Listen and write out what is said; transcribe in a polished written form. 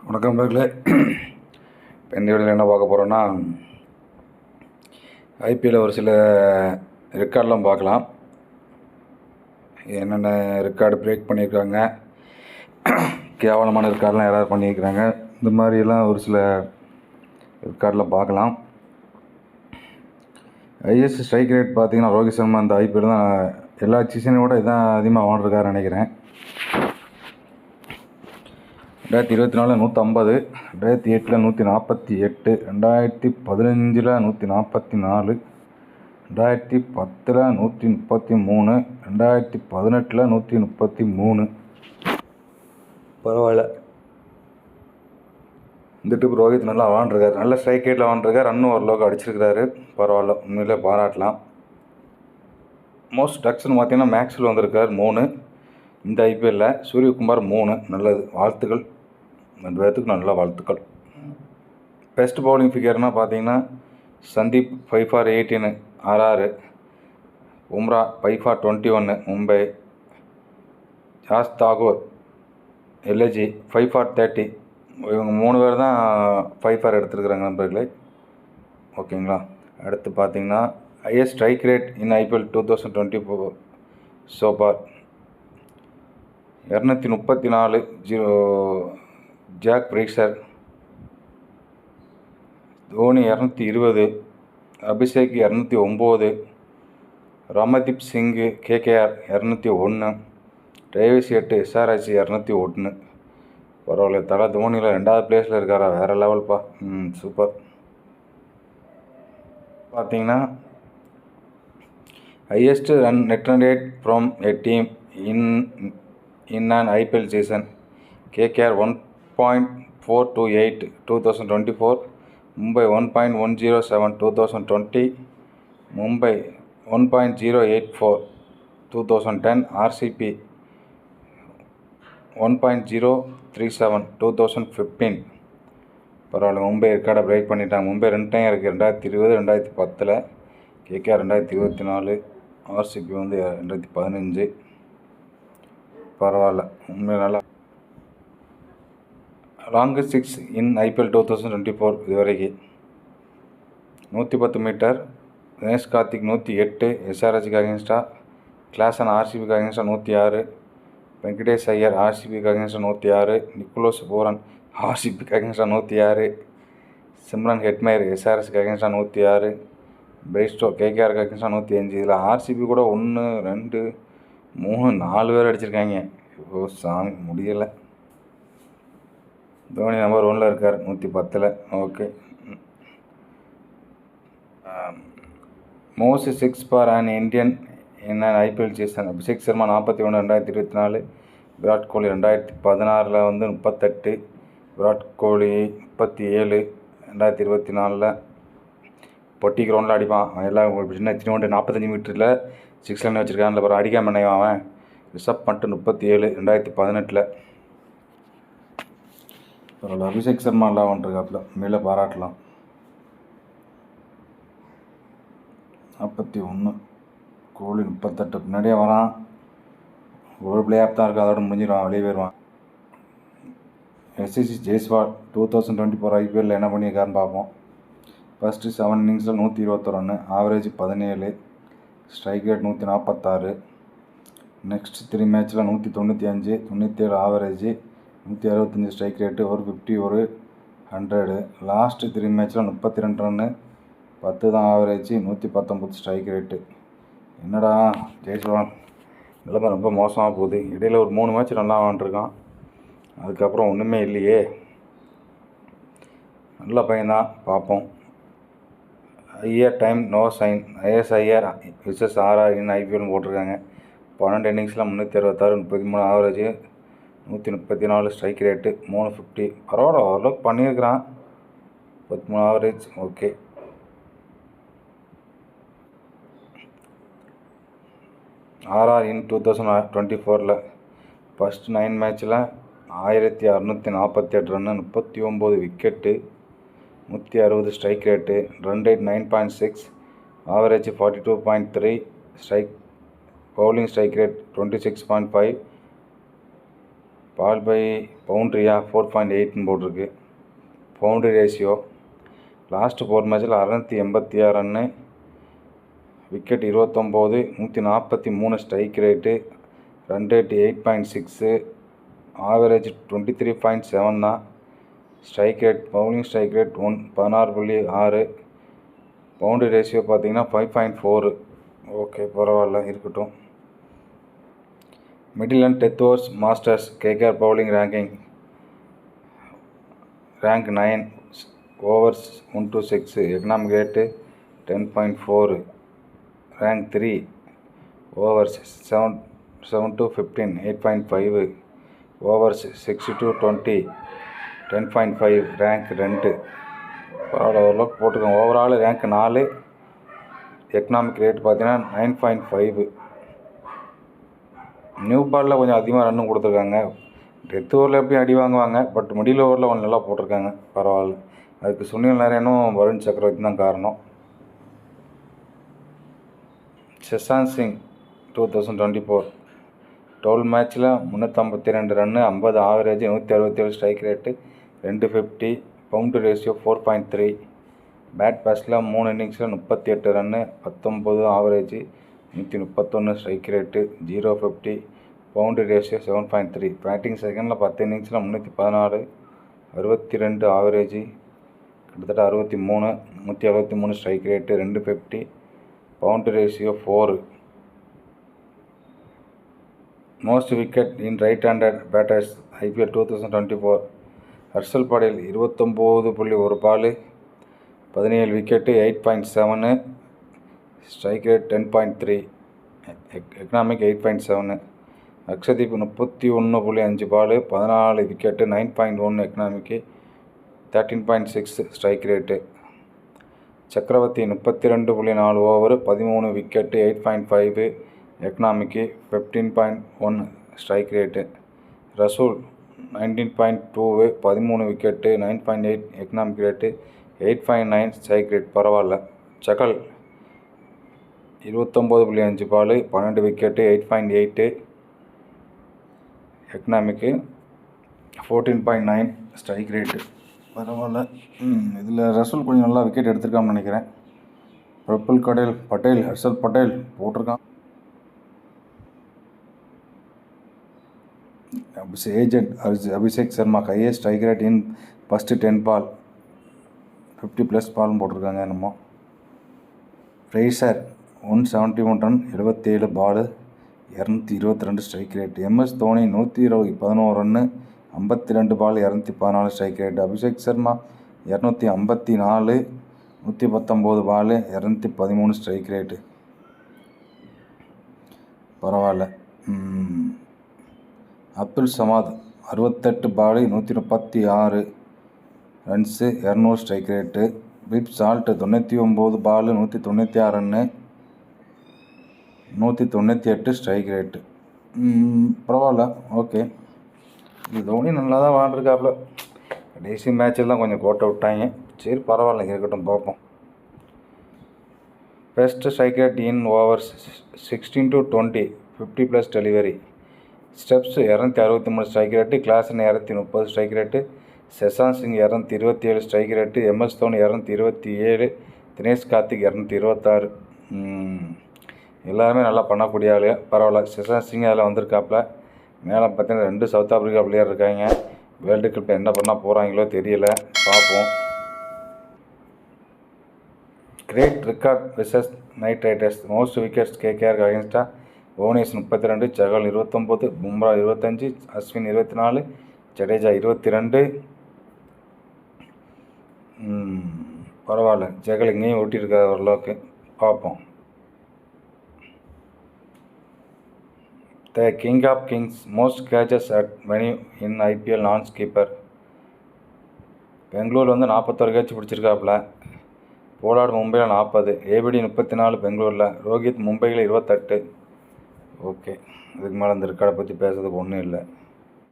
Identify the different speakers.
Speaker 1: வணக்கம் நண்பர்களே. இப்போ இந்த வீடியோவில் என்ன பார்க்க போகிறோன்னா, ஐபிஎல்ல ஒரு சில ரெக்கார்டெலாம் பார்க்கலாம். என்னென்ன ரெக்கார்டு பிரேக் பண்ணியிருக்காங்க, கேவலமான ரெக்கார்டெலாம் யாராவது பண்ணியிருக்கிறாங்க, இந்த மாதிரியெல்லாம் ஒரு சில ரெக்கார்டெலாம் பார்க்கலாம். ஹையஸ்ட் ஸ்ட்ரைக் ரேட் பார்த்தீங்கன்னா ரோஹித் சர்மா அந்த ஐபிஎல் தான் எல்லா சீசனையும் விட இதான் அதிகமாக வாங்கிருக்காருன்னு நினைக்கிறேன். 2024 150, 2008 148, 2015 144, 2010 133, 2018 133. பரவாயில்ல. இந்த ட்ரிப் ரோஹித் நல்லா விளாண்டுருக்காரு, நல்ல ஸ்ட்ரைக் ரேட்டில் விளாண்டுருக்காரு, ரன்னும் ஓரளவுக்கு அடிச்சிருக்கிறாரு. பரவாயில்ல, உண்மையிலே பாராட்டலாம். மோஸ்ட் டக்ஸ்னு பார்த்தீங்கன்னா மேக்ஸ்வெல் வந்திருக்கார் 3 இந்த ஐபிஎல்ல, சூரியகுமார் 3. நல்லது, வாழ்த்துக்கள், 2 பேர்த்துக்கு நல்ல வாழ்த்துக்கள். பெஸ்ட் பவுலிங் ஃபிகர்னால் பார்த்தீங்கன்னா Sandeep 5 for 18 RR, Umrah 5 for 21 Mumbai, jazz Tagore LG 5 for 30. இவங்க 3 பேர் தான் 5 for எடுத்துருக்குறாங்க நண்பர்களே. ஓகேங்களா. அடுத்து பார்த்தீங்கன்னா highest strike rate in IPL 2024 சோபார் 234. Jake Fraser, Dhoni 220, Abhishek 209, Ramandeep Singh KKR 201, Travis Head SRH 201. பரவாயில்ல, தலை தோனியில் 2வது பிளேஸில் இருக்காரா, வேறு லெவல்ப்பா. சூப்பர். பார்த்தீங்கன்னா highest net run rate from a team in an IPL season KKR 1.428 2024, Mumbai 1.107 2020, Mumbai 1.084 2010, RCB 1.037 2015. பரவாயில்ல, மும்பை ரெக்கார்டை பிரேக் பண்ணிட்டாங்க. மும்பை 2 டைம் இருக்குது, 2020 2010, KKR 2024, RCB 2015. பரவாயில்ல, உண்மை நல்லா. லாங்கஸ்ட் 6 இன் IPL 2024 இதுவரைக்கும் 110 மீட்டர் தினேஷ் கார்த்திக் 108 SRHக்கு அகேன்ஸ்டா, கிளாசன் RCBக்கு அகேன்ஸ்டா 106, வெங்கடேஷ் ஐயர் RCBக்கு அகேன்ஸ்டா 106, நிக்கோலஸ் பூரன் RCBக்கு அகேன்ஸ்டா 106, சிம்ரன் ஹெட்மேயர் SRHக்கு அகேன்ஸ்டா 106, பிரைஸ்டோ KKRக்கு அகேன்ஸ்டா 105. இதில் RCB கூட 1 2 3 4 பேர் அடிச்சிருக்காங்க. ஓ சாமி, முடியலை. தோனி நம்பர் 1ல் இருக்கார் 110. Okay. Most 6 for an Indian in an IPL season Abhishek Sharma 41 2024, Virat Kohli 2016 38, Virat Kohli 37 2024. பொட்டி கிரவுண்டில் அடிப்பான் எல்லாம், சின்ன சின்ன 45 மீட்டரில் 6 ரன் வச்சுருக்கான். அப்புறம் அடிக்காம என்ன அவன். ரிஷப் பண்ட் 37 2018. பரவாயில்ல, அபிஷேக் சர்மா எல்லாம் வந்துருக்காப்புல, மேலே பாராட்டலாம். 41, கோலி 38. முன்னாடியே வரான், ஒரு பிளே ஆஃப் தான் இருக்குது, அதோட முடிஞ்சிடுவான், வெளியே போயிடுவான். SSC ஜெய்ஸ்வால் 2024 IPL என்ன பண்ணியிருக்காருன்னு பார்ப்போம். ஃபஸ்ட்டு 7 இன்னிங்ஸில் 121 run, average 17, strike rate 146. Next 3 மேட்ச்சில் 195, 97 ஆவரேஜ், 165 ஸ்ட்ரைக் ரேட்டு, 150, 100. லாஸ்ட்டு 3 மேட்ச்சில் 32 ரன்னு, 10 தான் ஆவரேஜ், 119 ஸ்ட்ரைக் ரேட்டு. என்னடா ஜெய்ஸ்வால் நிலைமை ரொம்ப மோசமாக போகுது. இடையில் ஒரு 3 மேட்ச் நல்லா விளாண்டுருக்கான், அதுக்கப்புறம் ஒன்றுமே இல்லையே. நல்ல பையன்தான், பார்ப்போம். Iyer time no sign Iyer versus RR in IPL போட்டிருக்காங்க. 12 இன்னிங்ஸில் 366, 33 ஆவரேஜ், 134 ஸ்ட்ரைக் ரேட்டு, 350. பரவாயில்ல, ஓரளவுக்கு பண்ணியிருக்கிறான். 13 average. Okay. RR in 2024 first 9 மேட்ச்சில் 1648 run, 39 wicket, 160 strike rate, run rate 9.6, average 42.3, strike bowling strike rate 26.5, ball by பவுண்ட்ரியா 4.8ன்னு போட்டிருக்கு. பவுண்ட்ரி ரேஷியோ லாஸ்ட்டு 4 மேட்ச்சில் 686 run, wicket 29, 143 strike rate, run rate 8.6, average 23.7 தான். Strike rate bowling strike rate 16.6, boundary ratio பார்த்தீங்கன்னா 5.4. Okay, பரவாயில்ல, இருக்கட்டும். Middle and death overs masters KKR bowling rank 9, overs 1 to 6, economic rate 10.4, rank 3, overs 7 to 15 8.5, overs 6 to 20 10.5, rank 2. பரவாயில்ல, ஓரளவுக்கு போட்டிருக்கோம். Overall rank 4, economic rate பார்த்தீங்கன்னா 9.5. New பாலில் கொஞ்சம் அதிகமாக ரன்னு கொடுத்துருக்காங்க. டெத் ஓவரில் எப்படியும் அடி வாங்குவாங்க, பட் மிடில் ஓவரில் கொஞ்சம் நல்லா போட்டிருக்காங்க. பரவாயில்ல. அதுக்கு சுனில் நாராயணும் வருண் சக்கரவர்த்தி தான் காரணம். செசான் சிங் 2024 12 மேட்ச்சில் 352 run, 50 average, 167 strike rate, 250, boundary ratio 4.3. Bat பாஸில் 3 இன்னிங்ஸில் 38 run, 19 average, 131 strike rate, 050, boundary ratio 7.3. Batting செகண்டில் 10 இன்னிங்ஸில் 314, 62 ஆவரேஜ், கிட்டத்தட்ட 63, 173 strike rate, 250, boundary ratio 4. Most wicket in right handed batters IPL 2024 Harshal Patel 29.1 ball, 17 wicket, 8.7, strike rate 10.3, economic 8.7. Akashdeep 31.5 ball, 14 wicket, 9.1, எக்கனாமிக்கு 13.6 strike rate. Chakravarthy 32.4 over, 13 wicket, 8.5, எக்கனாமிக்கு 15.1 strike rate. Russell 19.2, 13 wicket, 9.8, economic rate, 8.9 strike rate. பரவாயில்ல. Chahal 29.5 ball, 12 wicket, 8.8, எக்கனாமிக்கு 14.9 strike rate. பரவாயில்ல. இதில் ரசூல் கொஞ்சம் நல்லா wicket எடுத்திருக்கான்னு நினைக்கிறேன். Purple Patel Harshal Patel போட்டிருக்கான். Agent Abhishek Sharma highest strike rate in first 10 பால், 50+ பால்னு போட்டிருக்காங்க. என்னமோ ஃப்ரேசர் 171 ரன், 77 பால், 222 strike rate. MS Dhoni 111 run, 52 பால், 214 ஸ்ட்ரைக் ரேட். அபிஷேக் சர்மா 254, 119 பால், 213 ஸ்ட்ரைக் ரேட்டு. பரவாயில்ல. அப்துல் சமாத் 68 பால், 136 ரன்ஸு, 200 ஸ்ட்ரைக் ரேட்டு. பிப் சால்ட் 99 பால், 196 ரன்னு, 198 ஸ்ட்ரைக் ரேட்டு. பரவாயில்ல. ஓகே, இது தோனி நல்லா தான் விளாண்டுருக்காப்புல. கடைசி மேட்சில் தான் கொஞ்சம் கோட்டை விட்டாங்க. சரி, பரவாயில்ல, இருக்கட்டும், பார்ப்போம். Best strike rate in overs 16 to 20, 50+ delivery. Stubbs 263 strike rate, Klaasen 230 strike rate, செசான் Singh 227 strike rate, MS Dhoni 227, Dinesh Karthik 226. எல்லாருமே நல்லா பண்ணக்கூடிய ஆள். பரவாயில்ல. செசான் சிங் அதில் வந்திருக்காப்புல. மேலே பார்த்தீங்கன்னா 2 சவுத் ஆப்பிரிக்கா பிளேயர் இருக்காங்க. வேர்ல்டு கப்பில் என்ன பண்ண போகிறாங்களோ தெரியல, பார்ப்போம். Great record versus Knight Riders most wickets KKR அகேன்ஸ்டா புவனேஷ் 32, சகல் 29, பும்ரா 25, அஸ்வின் 24, ஜடேஜா 22. பரவாயில்ல. ஜகல் இங்கேயும் ஓட்டியிருக்காரு ஓரளவுக்கு. பார்ப்போம். The king of kings most catches at venue in IPL non keeper. Bangalore 41 catch பிடிச்சிருக்காப்புல. போலார்டு மும்பையில் 40, ஏபிடி 34 பெங்களூரில், ரோஹித் மும்பையில் 28. ஓகே, இதுக்கு மேலே இந்த ரெக்கார்டை பற்றி பேசுறதுக்கு ஒன்றும் இல்லை.